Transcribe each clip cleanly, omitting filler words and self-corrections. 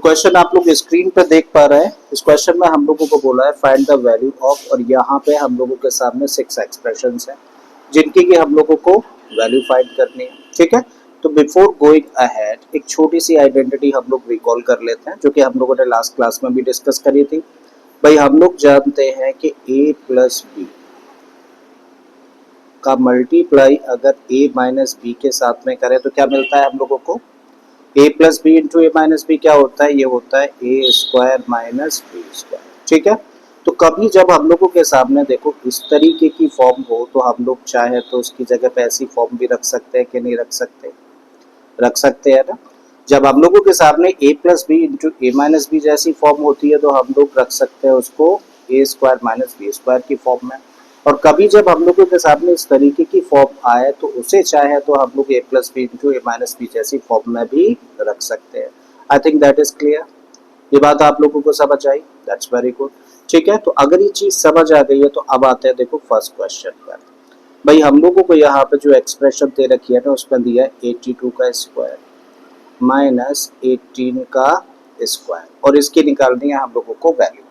Question आप लोग screen पर देख पा रहे हैं। इस क्वेश्चन में हम लोगों को बोला है फाइंड द वैल्यू ऑफ, और यहाँ पे हम लोगों के सामने 6 एक्सप्रेशंस हैं जिनकी कि हम लोगों को वैल्यू फाइंड करनी है। ठीक है, तो बिफोर गोइंग अहेड एक छोटी सी आइडेंटिटी हम लोग रिकॉल कर लेते हैं जो कि हम लोगों ने लास्ट क्लास में भी डिस्कस करी थी। भाई हम लोग जानते हैं कि a प्लस बी का मल्टीप्लाई अगर a माइनस बी के साथ में करें तो क्या मिलता है हम लोगों को, a plus B into A minus B क्या होता है, ये होता है A square minus B square. ठीक है, तो कभी जब हम लोगों के सामने देखो इस तरीके की फॉर्म हो तो हम लोग चाहे तो उसकी जगह पे ऐसी फॉर्म भी रख सकते हैं कि नहीं रख सकते, रख सकते हैं ना। जब हम लोगों के सामने a plus B into A minus B जैसी फॉर्म होती है तो हम लोग रख सकते हैं उसको A square minus B square की फॉर्म में। और कभी जब हम लोगों के सामने इस तरीके की फॉर्म आए तो उसे चाहे तो हम लोग a plus B into A minus B जैसी फॉर्म में भी रख सकते हैं। I think that is clear. ये बात आप लोगों को समझ आई, दैट्स वेरी गुड। ठीक है, तो अगर ये चीज समझ आ गई है तो अब आते हैं देखो फर्स्ट क्वेश्चन पर। भाई हम लोगों को यहाँ पे जो एक्सप्रेशन दे रखी है ना उसमें दिया है 82 का स्क्वायर माइनस 18 का स्क्वायर, और इसकी निकालनी है हम लोगों को वैल्यू।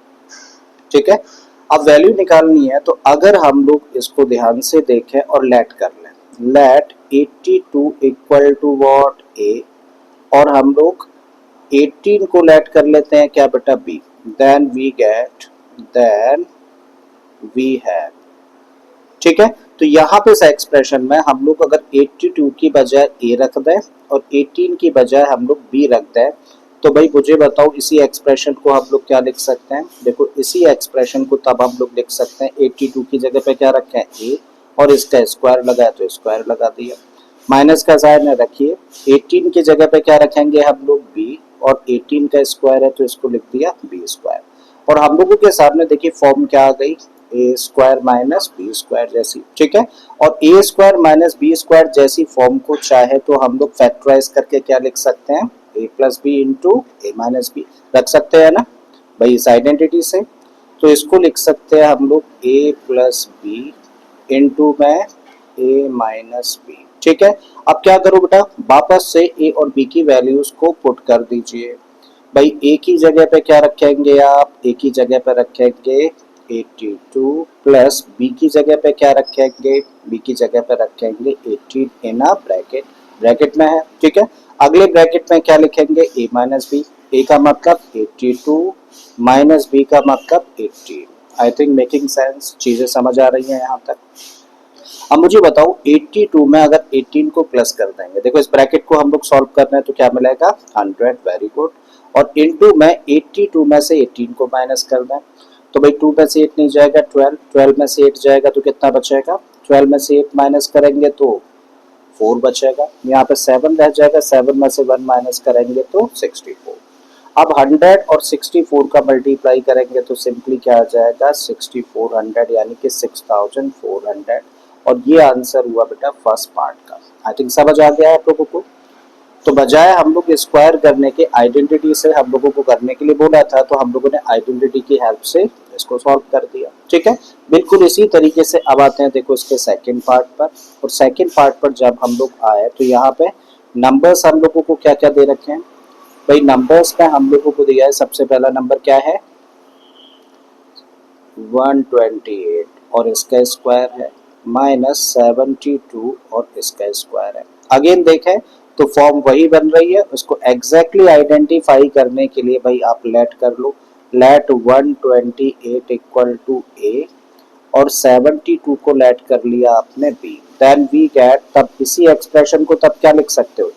ठीक है, अब वैल्यू निकालनी है तो अगर हम लोग इसको ध्यान से देखें और लेट कर लें, let 82 equal to what A, और हम लोग 18 को लेट कर लेते हैं क्या बेटा B, then we get, then we have. ठीक है, तो यहाँ पे इस एक्सप्रेशन में हम लोग अगर 82 की बजाय ए रख दें और 18 की बजाय हम लोग बी रख दें तो भाई मुझे बताओ इसी एक्सप्रेशन को हम लोग क्या लिख सकते हैं। देखो इसी एक्सप्रेशन को तब हम लोग लिख सकते हैं 82 की जगह पे क्या रखें ए, और इसका स्क्वायर लगाए तो स्क्वायर लगा दिया, माइनस का साइन है रखिए, 18 की जगह पे क्या रखेंगे हम लोग बी, और 18 का स्क्वायर है तो इसको लिख दिया बी स्क्वायर। और हम लोगों के सामने देखिए फॉर्म क्या आ गई, ए स्क्वायर माइनस बी स्क्वायर जैसी। ठीक है, और ए स्क्वायर माइनस बी स्क्वायर जैसी फॉर्म को चाहे तो हम लोग फैक्टराइज करके क्या लिख सकते हैं, ए plus B into A minus B रख सकते हैं ना भाई इस आइडेंटिटी से। तो इसको लिख सकते हैं हम लोग ए प्लस बी इंटू में ए माइनस बी। ठीक है, अब क्या करो बेटा, वापस से ए और बी की वैल्यूज को पुट कर दीजिए। भाई ए की जगह पे क्या रखेंगे आप, ए की जगह पे रखेंगे 82 प्लस बी की जगह पे क्या रखेंगे, बी की जगह पे रखेंगे 18 इन अ ब्रैकेट, ब्रैकेट में है। ठीक है, अगले ब्रैकेट में क्या लिखेंगे ए माइनस बी, ए का मतलब 82 माइनस बी का मतलब 18। आई थिंक मेकिंग सेंस, चीजें समझ आ रही हैं यहाँ तक। अब मुझे बताओ 82 में अगर 18 को प्लस कर देंगे, देखो इस ब्रैकेट को हम लोग सॉल्व कर रहे हैं तो क्या मिलेगा 100, वेरी गुड। और इनटू में 82 में से 18 को माइनस कर दें तो भाई 2 में से 8 नहीं जाएगा 12, 12 में से 8 जाएगा तो कितना बचेगा, 12 में से 8 माइनस करेंगे तो 4 बचेगा, यहाँ पे 7 रह जाएगा, 7 में से 1 माइनस करेंगे तो 64। अब 100 और 64 का मल्टीप्लाई करेंगे तो सिंपली क्या आ जाएगा 6400 यानी कि 6400, और ये आंसर हुआ बेटा फर्स्ट पार्ट का। आई थिंक समझ आ गया है आप लोगों को। तो बजाय हम लोग स्क्वायर करने के आइडेंटिटी से हम लोगों को करने के लिए बोला था तो हम लोगों ने आइडेंटिटी की हेल्प से इसको सॉल्व कर दिया। ठीक है, बिल्कुल इसी तरीके से अब आते हैं देखो इसके सेकंड पार्ट पर। और सेकंड पार्ट पर जब हम लोग आए तो यहाँ पे नंबर्स हम लोगों को क्या क्या दे रखे हैं, भाई नंबर्स में हम लोगों को दिया है सबसे पहला नंबर क्या है 128, और इसका स्क्वायर है माइनस 72 और इसका स्क्वायर है। अगेन देखें तो फॉर्म वही बन रही है, उसको एग्जैक्टली आइडेंटिफाई करने के लिए भाई आप लेट कर लो, लेट 128 इक्वल टू ए, और 72 को लेट कर लिया आपने बी, देन वी गेट, तब इसी एक्सप्रेशन को तब क्या लिख सकते हो,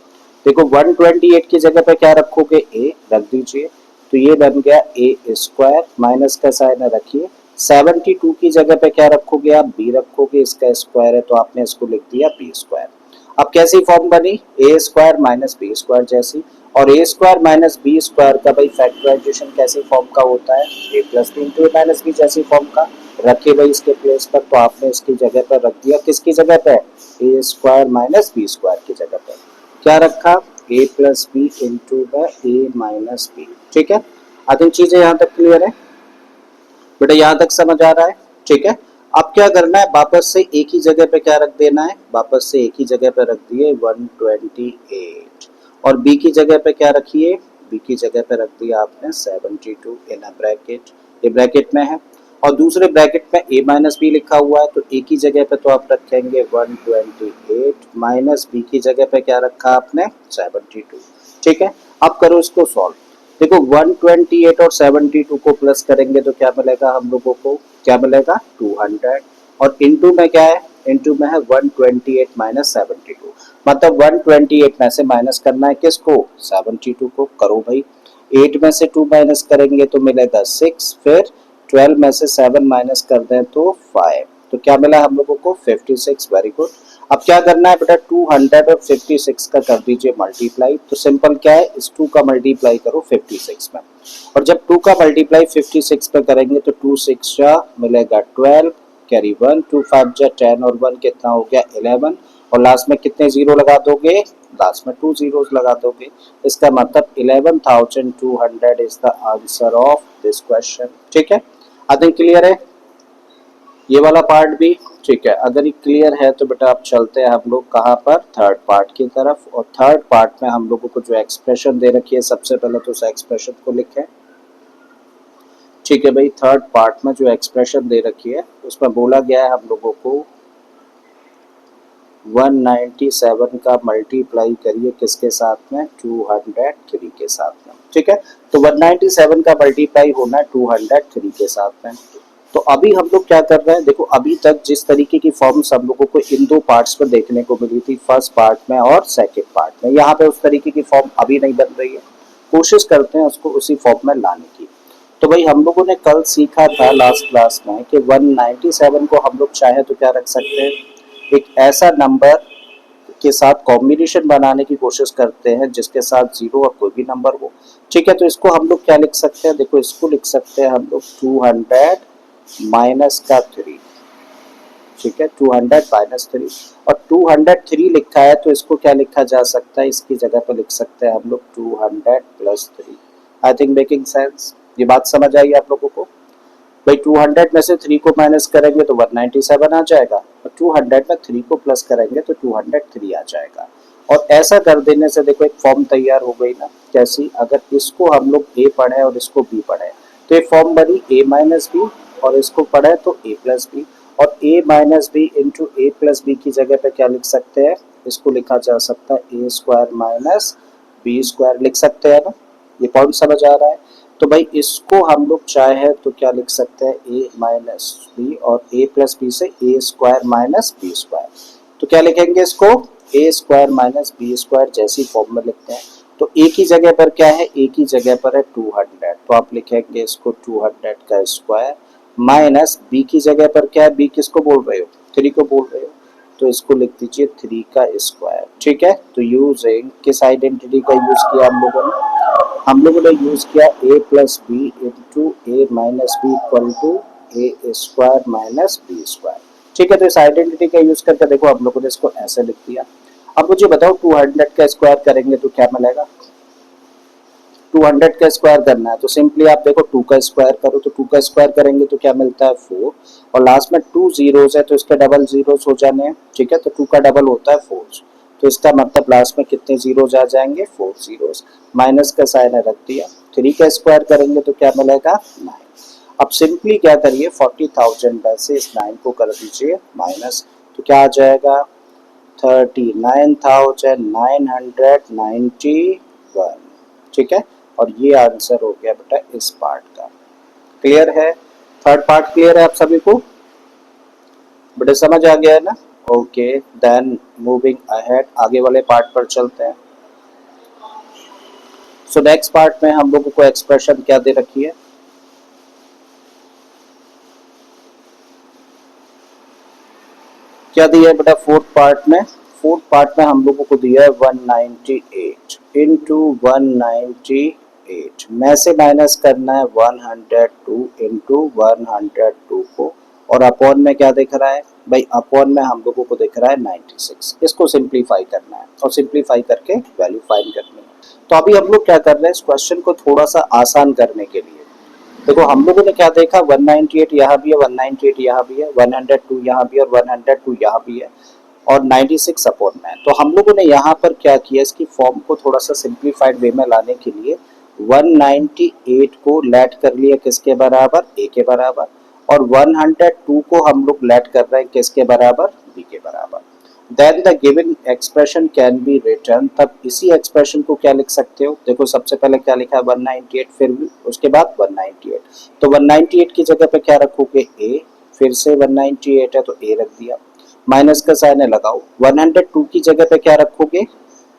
देखो 128 की जगह पे क्या रखोगे ए रख दीजिए, तो ये बन गया ए स्क्वायर, माइनस का साइन रखिए, 72 की जगह पे क्या रखोगे आप बी रखोगे, इसका स्क्वायर है तो आपने इसको लिख दिया बी स्क्वायर। अब कैसी फॉर्म बनी ए स्क्वायर माइनस बी स्क्वायर जैसी, और ए स्क्वायर माइनस बी स्क्वायर का भाई फैक्टराइजेशन कैसी फॉर्म का होता है ए plus B into A minus B जैसी फॉर्म का, रखे भाई इसके प्लेस पर, तो आपने इसकी जगह पर रख दिया किसकी जगह पे A square minus B square की जगह पे क्या रखा A plus B into the A minus B. ठीक है, आई थिंक चीजें यहाँ तक क्लियर है बेटा, यहाँ तक समझ आ रहा है। ठीक है, अब क्या करना है, वापस से एक ही जगह पे क्या रख देना है, वापस से एक ही जगह पे रख दिए 128, और बी की जगह पे क्या रखिए बी की जगह पे रख दिया आपने 72 इन अ ब्रैकेट, ये ब्रैकेट में है, और दूसरे ब्रैकेट में a माइनस बी लिखा हुआ है, तो a की जगह पे तो आप रखेंगे 128 माइनस b की जगह पे क्या रखा आपने 72। ठीक है, अब करो इसको सॉल्व। देखो 128 और 72 को प्लस करेंगे तो क्या मिलेगा हम लोगों को, क्या मिलेगा 200, और इनटू में क्या है, इनटू में है 128 माइनस 72, मतलब 128 में से माइनस करना है किसको 72 को, करो भाई। 8 में से 2 माइनस करेंगे तो मिलेगा 6, फिर 12 में से 7 माइनस कर दें तो 5, तो क्या मिला हम लोगों को 56। Very good. अब क्या करना है बेटा, 200 और 56 का कर दीजिए मल्टीप्लाई, तो सिंपल क्या है, इस 2 का मल्टीप्लाई करो 56 में, और जब 2 का मल्टीप्लाई 56 पे करेंगे तो 2 6 जा मिलेगा 12, कैरी 1, 2 5 जा 10 और 1 कितना हो गया 11, और लास्ट में कितने जीरो लगा दोगे, लास्ट में 2 जीरोस लगा दोगे, इसका मतलब 11,200 is the answer of this question. ठीक है, आई थिंक क्लियर है ये वाला पार्ट भी। ठीक है, अगर ये क्लियर है तो बेटा आप चलते हैं हम लोग कहाँ पर, थर्ड पार्ट की तरफ, और थर्ड पार्ट में हम लोगों को जो एक्सप्रेशन दे रखी है सबसे पहले तो उस एक्सप्रेशन को लिखें। ठीक है भाई, थर्ड पार्ट में जो एक्सप्रेशन दे रखी है उसमें बोला गया है हम लोगों को 197 का मल्टीप्लाई करिए किसके साथ में, 203 के साथ में। ठीक है, तो 197 का मल्टीप्लाई होना है 203 के साथ में। तो अभी हम लोग क्या कर रहे हैं, देखो अभी तक जिस तरीके की फॉर्म्स हम लोगों को इन दो पार्ट्स में देखने को मिली थी, फर्स्ट पार्ट में और सेकंड पार्ट में, यहाँ पे उस तरीके की फॉर्म अभी नहीं बन रही है, कोशिश करते हैं उसको उसी फॉर्म में लाने की। तो भाई हम लोगों ने कल सीखा था लास्ट क्लास में कि 197 को हम लोग चाहे तो क्या रख सकते हैं, एक ऐसा नंबर के साथ कॉम्बिनेशन बनाने की कोशिश करते हैं जिसके साथ जीरो और कोई भी नंबर हो। ठीक है, तो इसको हम लोग क्या लिख सकते हैं, देखो इसको लिख सकते हैं हम लोग 200 माइनस का 3। ठीक है, 200 माइनस 3, और 203 लिखा है तो इसको क्या लिखा जा सकता है, इसकी जगह पर लिख सकते हैं हम लोग 200 plus 3। I think making sense, ये बात समझ आई आप लोगों को। भाई 200 में से 3 को माइनस करेंगे तो 197 आ जाएगा, और 200 में 3 को प्लस करेंगे तो 203 आ जाएगा, और ऐसा कर देने से देखो एक फॉर्म तैयार हो गई ना, कैसी, अगर इसको हम लोग ए पढ़े और इसको बी पढ़े तो ये फॉर्म बनी ए माइनस बी, और इसको पढ़े तो ए प्लस बी, और ए minus B into A plus B की जगह पे क्या लिख सकते हैं, इसको लिखा जा सकता है A square minus B square लिख सकते हैं ना, ये पॉइंट समझ आ रहा है। तो भाई इसको हम लोग चाहे तो क्या लिख सकते हैं, ए माइनस बी, और ए प्लस बी से ए स्क्वायर माइनस बी स्क्वायर, तो क्या लिखेंगे इसको ए स्क्वायर माइनस बी स्क्वायर जैसी फॉर्म में लिखते हैं। तो ए की जगह पर क्या है, ए की जगह पर है 200, तो आप लिखेंगे इसको 200 का स्क्वायर, माइनस बी की जगह पर क्या है, बी किसको बोल रहे हो 3 को बोल रहे हो, तो इसको लिख दीजिए 3 का स्क्वायर। ठीक है, तो यूजिंग किस आइडेंटिटी का यूज किया हम लोगों ने यूज किया A plus B into A minus B equal to A square minus B square. ठीक है, तो इस आइडेंटिटी का यूज करके देखो हम लोगों ने इसको ऐसे लिख दिया। अब मुझे बताओ 200 का स्क्वायर करेंगे तो क्या मिलेगा, 200 का स्क्वायर करना है तो सिंपली आप देखो 2 का स्क्वायर करो, तो 2 का स्क्वायर करेंगे तो क्या मिलता है 4, और लास्ट में 2 जीरोस है तो इसके डबल जीरोस हो जाने हैं। ठीक है, तो 2 का डबल होता है 4, तो इसका मतलब लास्ट में कितने जीरोस आ जाएंगे 4 जीरोस, माइनस का साइन है रख दिया। 3 का स्क्वायर करेंगे तो क्या मिलेगा 9। अब सिंपली क्या करिए 40,000 में से इस 9 को कर दीजिए माइनस, तो क्या आ जाएगा 39,991। ठीक है, और ये आंसर हो गया बेटा इस पार्ट का। क्लियर है, थर्ड पार्ट क्लियर है आप सभी को, बेटा समझ आ गया है ना। ओके, देन मूविंग अहेड, आगे वाले पार्ट पर चलते हैं। सो नेक्स्ट पार्ट में हम लोगों को एक्सप्रेशन क्या दे रखी है, क्या दिया है बेटा फोर्थ पार्ट में, फोर्थ पार्ट में हम लोगों को दिया है 198 इंटू 198 में से माइनस करना है 102 इंटू 102 को, और अपॉन में क्या दिख रहा है भाई, अपॉन में हम लोगों को दिख रहा है 96। इसको सिंप्लीफाई करना है और सिंप्लीफाई करके वैल्यू फाइंड करनी है। तो अभी हम लोग क्या कर रहे हैं, इस क्वेश्चन को थोड़ा सा आसान करने के लिए देखो हम लोगों ने क्या देखा, 198 यहाँ भी है, 198 यहाँ भी है, 102 यहाँ भी है, और 102 यहाँ भी है, और 96 अपॉन में है। तो हम लोगों ने यहाँ पर क्या किया, इसकी फॉर्म को थोड़ा सा सिंप्लीफाइड वे में लाने के लिए 198 को लेट कर लिया किसके बराबर, ए के बराबर, और 102 को हम लोग लेट कर रहे हैं किसके बराबर, बी के बराबर। Then the given expression can be return, तब इसी एक्सप्रेशन को क्या लिख सकते हो, देखो सबसे पहले क्या लिखा है 198, फिर भी उसके बाद 198, तो 198 की जगह पे क्या रखोगे, ए, फिर से 198 है तो ए रख दिया, माइनस का साइन है लगाओ। 102 की जगह पे क्या रखोगे,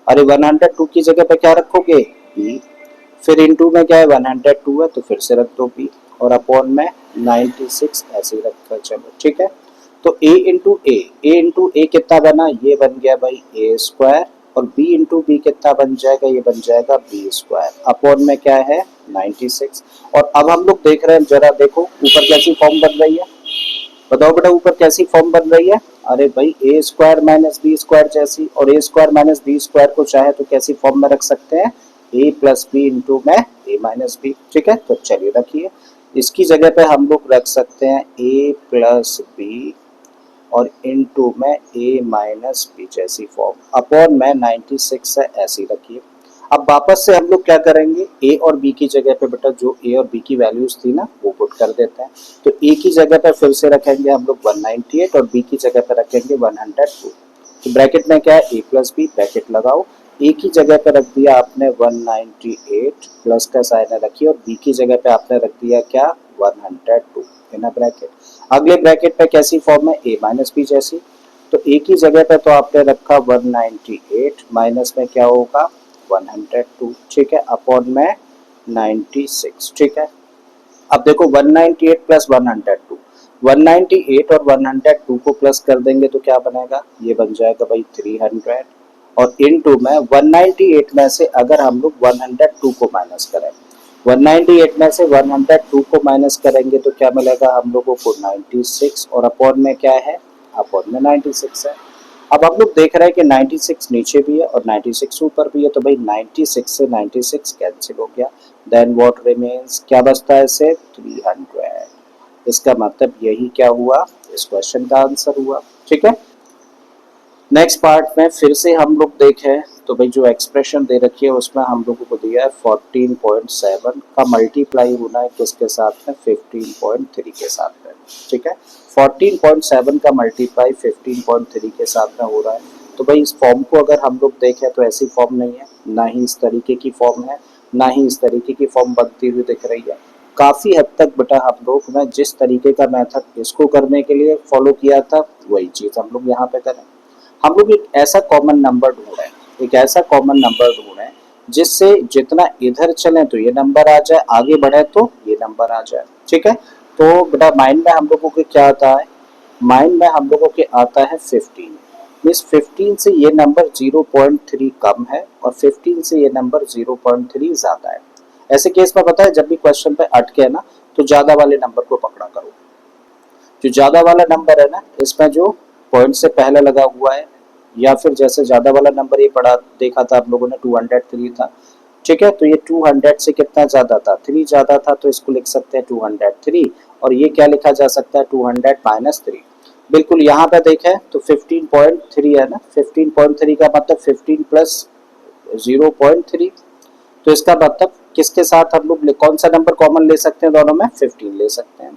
अरे 102 की जगह पे क्या रखोगे, बी, फिर इनटू में क्या है 102 है तो फिर से रख दो बी, और अपॉन में 96 ऐसे ही रखकर चलो, ठीक है। तो a इंटू ए कितना बना, ये बन गया भाई ए स्क्वायर, और b इंटू बी कितना बन जाएगा, ये बन जाएगा बी स्क्वायर, अपॉन में क्या है 96। और अब हम लोग देख रहे हैं, जरा देखो ऊपर कैसी फॉर्म बन रही है, बताओ बेटा ऊपर कैसी फॉर्म बन रही है, अरे भाई ए स्क्वायर माइनस बी स्क्वायर जैसी, और ए स्क्वायर माइनस बी स्क्वायर को चाहे तो कैसी फॉर्म में रख सकते हैं, ए प्लस बी इंटू में ए माइनस बी, ठीक है। तो चलिए रखिए, इसकी जगह पे हम लोग रख सकते हैं ए प्लस बी और इनटू में ए माइनस बी जैसी फॉर्म, अपॉन में 96 है ऐसी रखिए। अब वापस से हम लोग क्या करेंगे, ए और बी की जगह पे बेटा जो ए और बी की वैल्यूज थी ना वो पुट कर देते हैं। तो ए की जगह पे फिर से रखेंगे हम लोग 198 और बी की जगह पे रखेंगे 102। तो ब्रैकेट में क्या है ए प्लस बी, ब्रैकेट लगाओ, ए की जगह पे रख दिया आपने 198 प्लस का साइन रखिए, और बी की जगह पे आपने रख दिया क्या 102 इन ब्रैकेट। अगले ब्रैकेट पे कैसी फॉर्म है, ए माइनस बी जैसी, तो ए की जगह पे तो आपने रखा 198 माइनस में क्या होगा 102, ठीक है, अपॉन में 96, ठीक है। अब देखो 198 प्लस 102, 198 और 102 को प्लस कर देंगे तो क्या बनेगा, ये बन जाएगा भाई 300, और इनटू में 198 में से अगर हम लोग 102 को माइनस करें, 198 में से 102 को माइनस करेंगे तो क्या मिलेगा हम लोगों को 96, और अपॉन में क्या है, अपॉन में 96 है। अब हम लोग देख रहे हैं कि 96 नीचे भी है और 96 ऊपर भी है, तो भाई 96 से 96 कैंसिल हो गया, देन व्हाट रिमेन्स, क्या बचता है इसे 300। इसका मतलब यही क्या हुआ, इस क्वेश्चन का आंसर हुआ, ठीक है। नेक्स्ट पार्ट में फिर से हम लोग देखें तो भाई जो एक्सप्रेशन दे रखी है उसमें हम लोगों को दिया है 14.7 का मल्टीप्लाई होना है किसके साथ में 15.3 के साथ में, ठीक है। 14.7 का मल्टीप्लाई 15.3 के साथ में हो रहा है, तो भाई इस फॉर्म को अगर हम लोग देखें तो ऐसी फॉर्म नहीं है, ना ही इस तरीके की फॉर्म है, ना ही इस तरीके की फॉर्म बनती हुई दिख रही है। काफ़ी हद तक बेटा हम लोग ने जिस तरीके का मेथड इसको करने के लिए फॉलो किया था वही चीज़ हम लोग यहाँ पे करें। हम लोग एक ऐसा कॉमन नंबर ढूंढ रहे हैं, एक ऐसा कॉमन नंबर ढूंढ रहे हैं जिससे जितना इधर चले तो ये नंबर आ जाए, आगे बढ़े तो ये नंबर आ जाए, ठीक है। तो बेटा माइंड में हम लोगों के क्या आता है, माइंड में हम लोगों के आता है 15, मीन्स 15 से ये नंबर 0.3 कम है और 15 से ये नंबर 0.3 ज्यादा है। ऐसे केस में पता है जब भी क्वेश्चन पे अटके ना तो ज्यादा वाले नंबर को पकड़ा करो, जो ज्यादा वाला नंबर है ना इसमें जो पॉइंट से पहले लगा हुआ है, या फिर जैसे ज्यादा वाला नंबर ये पढ़ा देखा था आप लोगों ने 203 था, ठीक है। तो ये 200 से कितना ज्यादा था, 3 ज्यादा था, तो इसको लिख सकते हैं 203, और ये क्या लिखा जा सकता है 200 माइनस 3। बिल्कुल यहाँ पे देखें तो 15.3 है ना, 15.3 का मतलब 15 प्लस 0.3, तो इसका मतलब किसके साथ हम लोग कौन सा नंबर कॉमन ले सकते हैं, दोनों में 15 ले सकते हैं।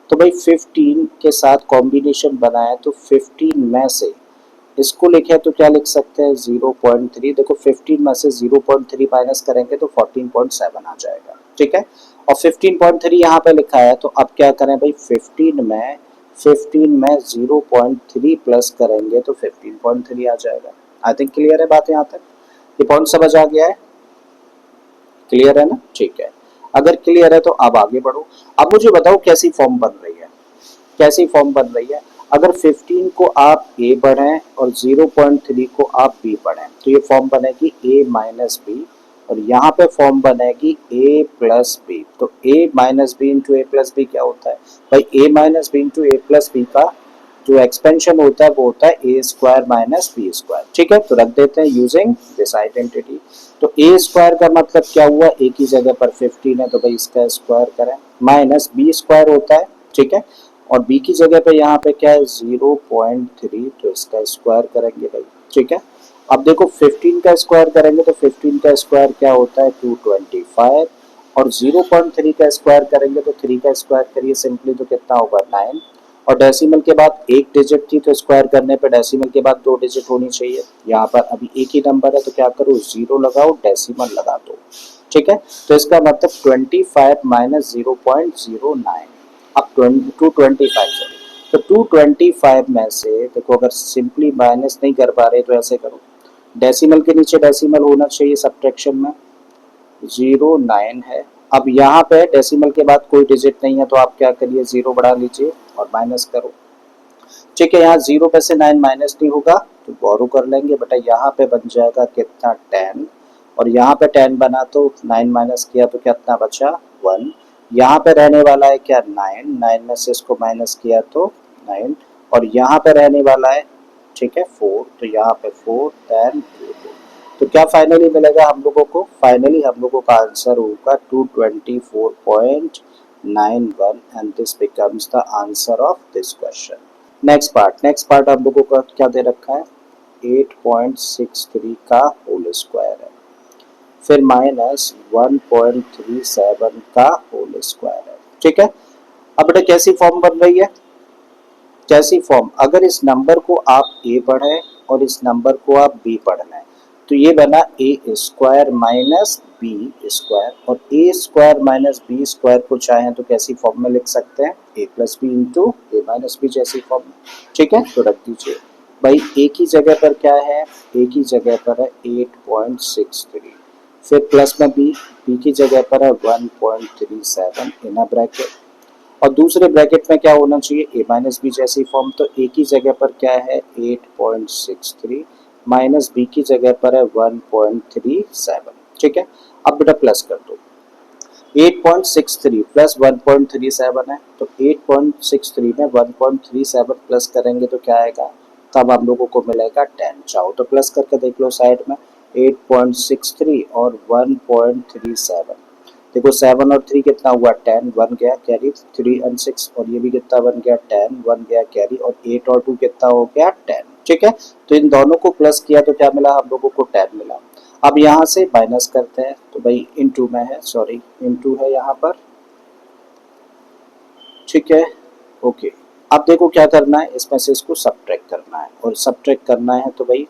तो भाई 15 के साथ कॉम्बिनेशन बनाए तो 15 में से इसको लिखे तो क्या लिख सकते हैं 0.3, देखो 15 में से 0.3 माइनस करेंगे तो 14.7 आ जाएगा, ठीक है। और 15.3 यहाँ पे लिखा है, तो अब क्या करें भाई 15 में 0.3 प्लस करेंगे तो 15.3 आ जाएगा। आई थिंक क्लियर है बात यहाँ तक, ये पॉइंट समझ आ गया है, क्लियर है ना, ठीक है। अगर क्लियर है तो अब आगे बढ़ो। अब मुझे बताओ कैसी फॉर्म बन रही है, कैसी फॉर्म बन रही है। अगर 15 को आप a पढ़ें और 0.3 को आप b पढ़ें तो ये फॉर्म बनेगी a माइनस बी, और यहाँ पे फॉर्म बनेगी a प्लस बी। तो a minus B into A plus B क्या होता है भाई, a minus B into A plus B का जो एक्सपेंशन होता है वो होता है A square minus B square, ठीक है। तो रख देते हैं यूजिंग दिस आइडेंटिटी। तो ए स्क्वायर का मतलब क्या हुआ, ए की जगह पर 15 है तो भाई इसका स्क्वायर करें, माइनस बी स्क्वायर होता है, ठीक है। और b की जगह पे यहाँ पे क्या है 0.3, तो इसका स्क्वायर करेंगे भाई, ठीक है। अब देखो 15 का स्क्वायर करेंगे तो 15 का स्क्वायर क्या होता है 225, और 0.3 का स्क्वायर करेंगे तो 3 का स्क्वायर करिए सिंपली तो कितना होगा 9, और डेसिमल के बाद एक डिजिट थी तो स्क्वायर करने पे डेसिमल के बाद 2 डिजिट होनी चाहिए। यहाँ पर अभी एक ही नंबर है तो क्या करो 0 लगाओ, डेसिमल लगा दो। ठीक है, तो इसका मतलब 25 माइनस 0.09, अब 225 सॉरी, तो 225 में से देखो अगर सिंपली माइनस नहीं कर पा रहे तो ऐसे करो, डेसिमल के नीचे डेसिमल होना चाहिए सब्ट्रैक्शन में, 09 है। अब यहाँ पे डेसिमल के बाद कोई डिजिट नहीं है तो आप क्या करिए 0 बढ़ा लीजिए और माइनस करो। ठीक है, यहाँ 0 पे से 9 माइनस नहीं होगा तो बोरो कर लेंगे बेटा, यहाँ पे बन जाएगा कितना 10, और यहाँ पे 10 बना तो 9 माइनस किया तो कितना बचा 1, यहाँ पे रहने वाला है क्या 9, 9 में से इसको माइनस किया तो 9, और यहाँ पे रहने वाला है ठीक है 4, तो यहाँ पे 4 10 2, तो क्या फाइनली मिलेगा हम लोगों को, फाइनली हम लोगों का आंसर होगा 224.91 and this becomes the answer of this question. Next part हम लोगों का क्या दे रखा है 8.63 का होल स्क्वायर है, फिर माइनस 1.37 का होल स्क्वायर है। ठीक है, अब बेटा कैसी फॉर्म बन रही है, कैसी फॉर्म, अगर इस नंबर को आप ए पढ़ें और इस नंबर को आप बी पढ़ना है तो ये बना ए स्क्वायर माइनस बी स्क्वायर, और ए स्क्वायर माइनस बी स्क्वायर को चाहें तो कैसी फॉर्म में लिख सकते हैं ए plus B into A minus B जैसी फॉर्म में। ठीक है, तो रख दीजिए भाई, ए की जगह पर क्या है, ए की जगह पर है 8.63, फिर प्लस में बी की जगह पर है 1.37 इन अ ब्रैकेट, और दूसरे ब्रैकेट में क्या होना चाहिए ए माइनस बी जैसी फॉर्म, तो ए की जगह पर क्या है 8.63 माइनस बी की जगह पर है 1.37। ठीक है, अब बेटा प्लस कर दो, 8.63 प्लस 1.37 है तो 8.63 में 1.37 प्लस करेंगे तो क्या आएगा, तब हम लोगों को मिलेगा 10, चाहो तो प्लस करके देख लो साइड में 8.63 और 1.37, देखो 7 और 3 कितना हुआ 10, 1 गया कैरी, 3 और 6 और ये भी कितना बन गया 10, 1 गया कैरी, और 8 और 2 कितना हो गया 10। ठीक है, तो इन दोनों को प्लस किया तो क्या मिला हम लोगों को 10 मिला। अब यहाँ से माइनस करते हैं तो भाई इनटू में है, सॉरी इनटू है यहाँ पर। ठीक है, ओके, अब देखो क्या करना है, इसमें से इसको सब्ट्रैक्ट करना है, और सब्ट्रैक्ट करना है तो भाई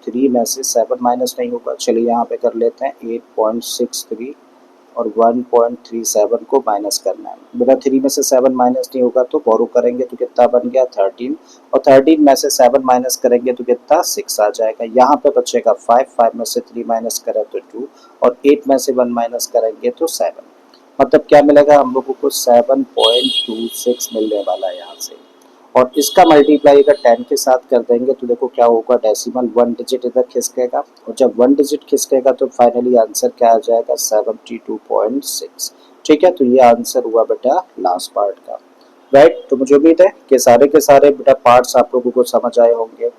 3 में से 7 माइनस नहीं होगा, चलिए यहाँ पे कर लेते हैं 8.63 और 1.37 को माइनस करना है बेटा, 3 में से 7 माइनस नहीं होगा तो बोरो करेंगे तो कितना बन गया 13, और 13 में से 7 माइनस करेंगे तो कितना 6 आ जाएगा, यहाँ पे बचेगा 5, 5 में से 3 माइनस करें तो 2, और 8 में से 1 माइनस करेंगे तो 7, मतलब क्या मिलेगा हम लोगों को 7.26 मिलने वाला है यहाँ से, और इसका मल्टीप्लाई अगर 10 के साथ कर देंगे तो देखो क्या होगा, डेसिमल 1 डिजिट इधर खिसकेगा, और जब 1 डिजिट खिसकेगा तो फाइनली आंसर क्या आ जाएगा 72.6। ठीक है, तो ये आंसर हुआ बेटा लास्ट पार्ट का, राइट। तो मुझे उम्मीद है कि सारे के सारे बेटा पार्ट्स आप लोगों को समझ आए होंगे।